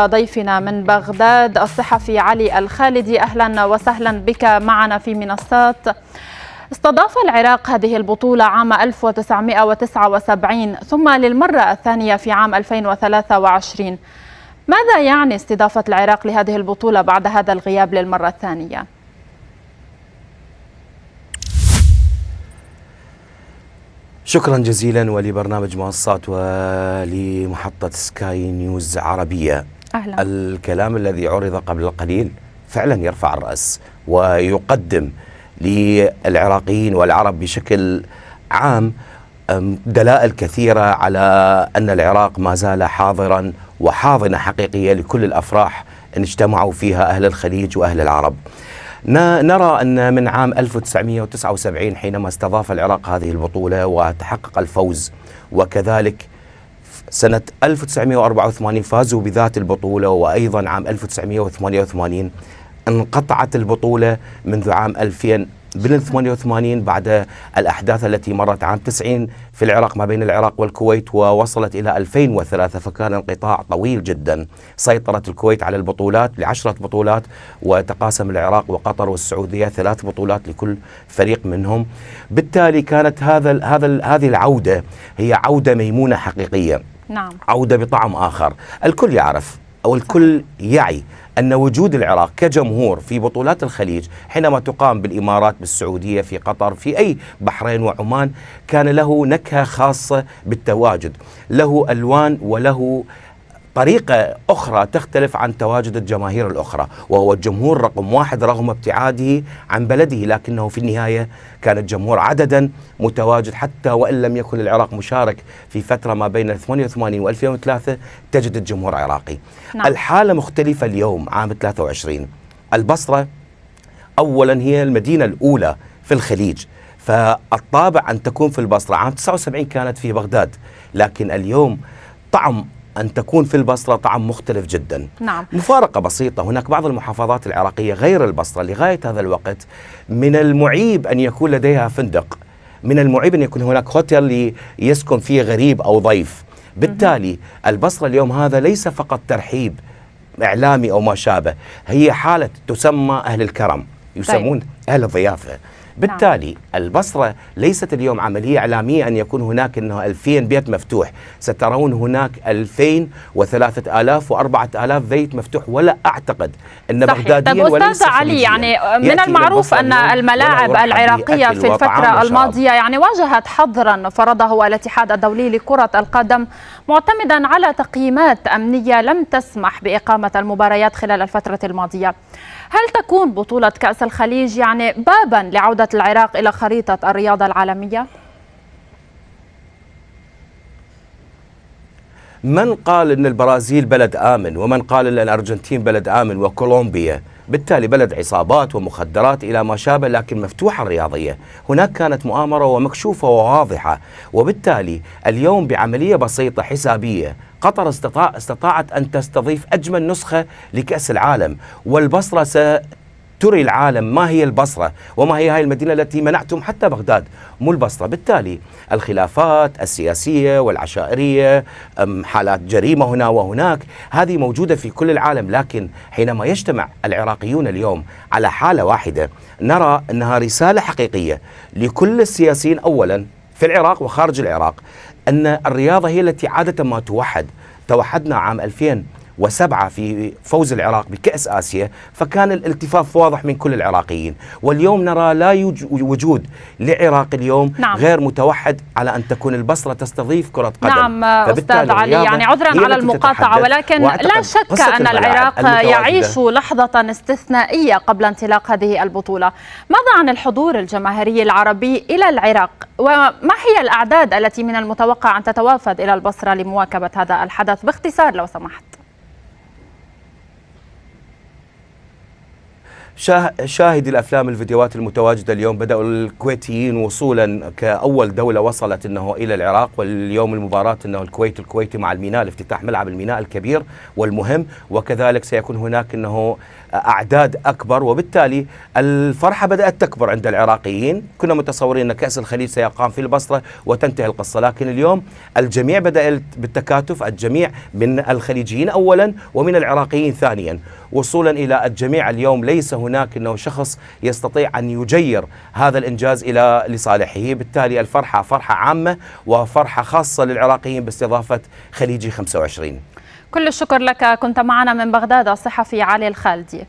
ضيفنا من بغداد الصحفي علي الخالدي، أهلا وسهلا بك معنا في منصات. استضاف العراق هذه البطولة عام 1979 ثم للمرة الثانية في عام 2023. ماذا يعني استضافة العراق لهذه البطولة بعد هذا الغياب للمرة الثانية؟ شكرا جزيلا ولبرنامج منصات ولمحطة سكاي نيوز عربية. أهلا. الكلام الذي عرض قبل القليل فعلا يرفع الرأس ويقدم للعراقيين والعرب بشكل عام دلائل كثيرة على أن العراق ما زال حاضرا وحاضنة حقيقية لكل الأفراح أن اجتمعوا فيها أهل الخليج وأهل العرب. نرى أن من عام 1979 حينما استضاف العراق هذه البطولة وتحقق الفوز، وكذلك سنة 1984 فازوا بذات البطولة، وأيضا عام 1988 انقطعت البطولة منذ عام 2000 بال 88 بعد الأحداث التي مرت عام 90 في العراق ما بين العراق والكويت، ووصلت إلى 2003، فكان انقطاع طويل جدا. سيطرت الكويت على البطولات ل10 بطولات، وتقاسم العراق وقطر والسعودية 3 بطولات لكل فريق منهم. بالتالي كانت هذه العودة هي عودة ميمونة حقيقية. نعم. عودة بطعم آخر. الكل يعرف أو الكل يعي أن وجود العراق كجمهور في بطولات الخليج حينما تقام بالإمارات، بالسعودية، في قطر، في أي بحرين وعمان، كان له نكهة خاصة بالتواجد، له ألوان وله طريقة أخرى تختلف عن تواجد الجماهير الأخرى، وهو الجمهور رقم 1 رغم ابتعاده عن بلده، لكنه في النهاية كان الجمهور عددا متواجد. حتى وإن لم يكن العراق مشارك في فترة ما بين 88 و 2003 تجد الجمهور عراقي. نعم. الحالة مختلفة اليوم عام 23. البصرة أولا هي المدينة الأولى في الخليج، فالطابع أن تكون في البصرة. عام 79 كانت في بغداد، لكن اليوم طعم أن تكون في البصرة طعم مختلف جدا. نعم. مفارقة بسيطة، هناك بعض المحافظات العراقية غير البصرة لغاية هذا الوقت من المعيب أن يكون لديها فندق، من المعيب أن يكون هناك هوتيل يسكن فيه غريب أو ضيف. بالتالي البصرة اليوم هذا ليس فقط ترحيب إعلامي أو ما شابه، هي حالة تسمى أهل الكرم، يسمون أهل الضيافة. بالتالي البصرة ليست اليوم عملية إعلامية أن يكون هناك أنه 2000 بيت مفتوح، سترون هناك 2000 و3000 و4000 بيت مفتوح، ولا أعتقد أن بغداديين وليس أستاذ علي، يعني من المعروف أن الملاعب العراقية في الفترة الماضية يعني واجهت حظرا فرضه الاتحاد الدولي لكرة القدم معتمدا على تقييمات أمنية لم تسمح بإقامة المباريات خلال الفترة الماضية. هل تكون بطولة كأس الخليج يعني بابا لعودة العراق إلى خريطة الرياضة العالمية؟ من قال أن البرازيل بلد آمن، ومن قال أن الأرجنتين بلد آمن، وكولومبيا بالتالي بلد عصابات ومخدرات إلى ما شابه، لكن مفتوحة الرياضية. هناك كانت مؤامرة ومكشوفة وواضحة، وبالتالي اليوم بعملية بسيطة حسابية قطر استطاعت أن تستضيف أجمل نسخة لكأس العالم، والبصرة ستري العالم ما هي البصرة وما هي هاي المدينة التي منعتم حتى بغداد مو البصرة. بالتالي الخلافات السياسية والعشائرية، حالات جريمة هنا وهناك، هذه موجودة في كل العالم، لكن حينما يجتمع العراقيون اليوم على حالة واحدة نرى أنها رسالة حقيقية لكل السياسيين أولا في العراق وخارج العراق، أن الرياضة هي التي عادة ما توحد. توحدنا عام 2007 في فوز العراق بكأس آسيا، فكان الالتفاف واضح من كل العراقيين، واليوم نرى لا وجود لعراق اليوم. نعم. غير متوحد على أن تكون البصرة تستضيف كرة قدم. نعم أستاذ علي، يعني عذرا على المقاطعة، ولكن لا شك أن العراق يعيش لحظة استثنائية قبل انطلاق هذه البطولة. ماذا عن الحضور الجماهيري العربي إلى العراق؟ وما هي الأعداد التي من المتوقع أن تتوافد إلى البصرة لمواكبة هذا الحدث؟ باختصار لو سمحت. شاهد الأفلام الفيديوهات المتواجدة اليوم، بدأوا الكويتيين وصولا كأول دولة وصلت أنه إلى العراق، واليوم المباراة أنه الكويتي مع الميناء لافتتاح ملعب الميناء الكبير والمهم، وكذلك سيكون هناك أنه أعداد أكبر، وبالتالي الفرحة بدأت تكبر عند العراقيين. كنا متصورين أن كأس الخليج سيقام في البصرة وتنتهي القصة، لكن اليوم الجميع بدأ بالتكاتف، الجميع من الخليجيين أولا ومن العراقيين ثانيا، وصولا إلى الجميع. اليوم ليس هناك أنه شخص يستطيع أن يجير هذا الإنجاز لصالحه، بالتالي الفرحة فرحة عامة وفرحة خاصة للعراقيين باستضافة خليجي 25. كل الشكر لك، كنت معنا من بغداد الصحفي علي الخالدي.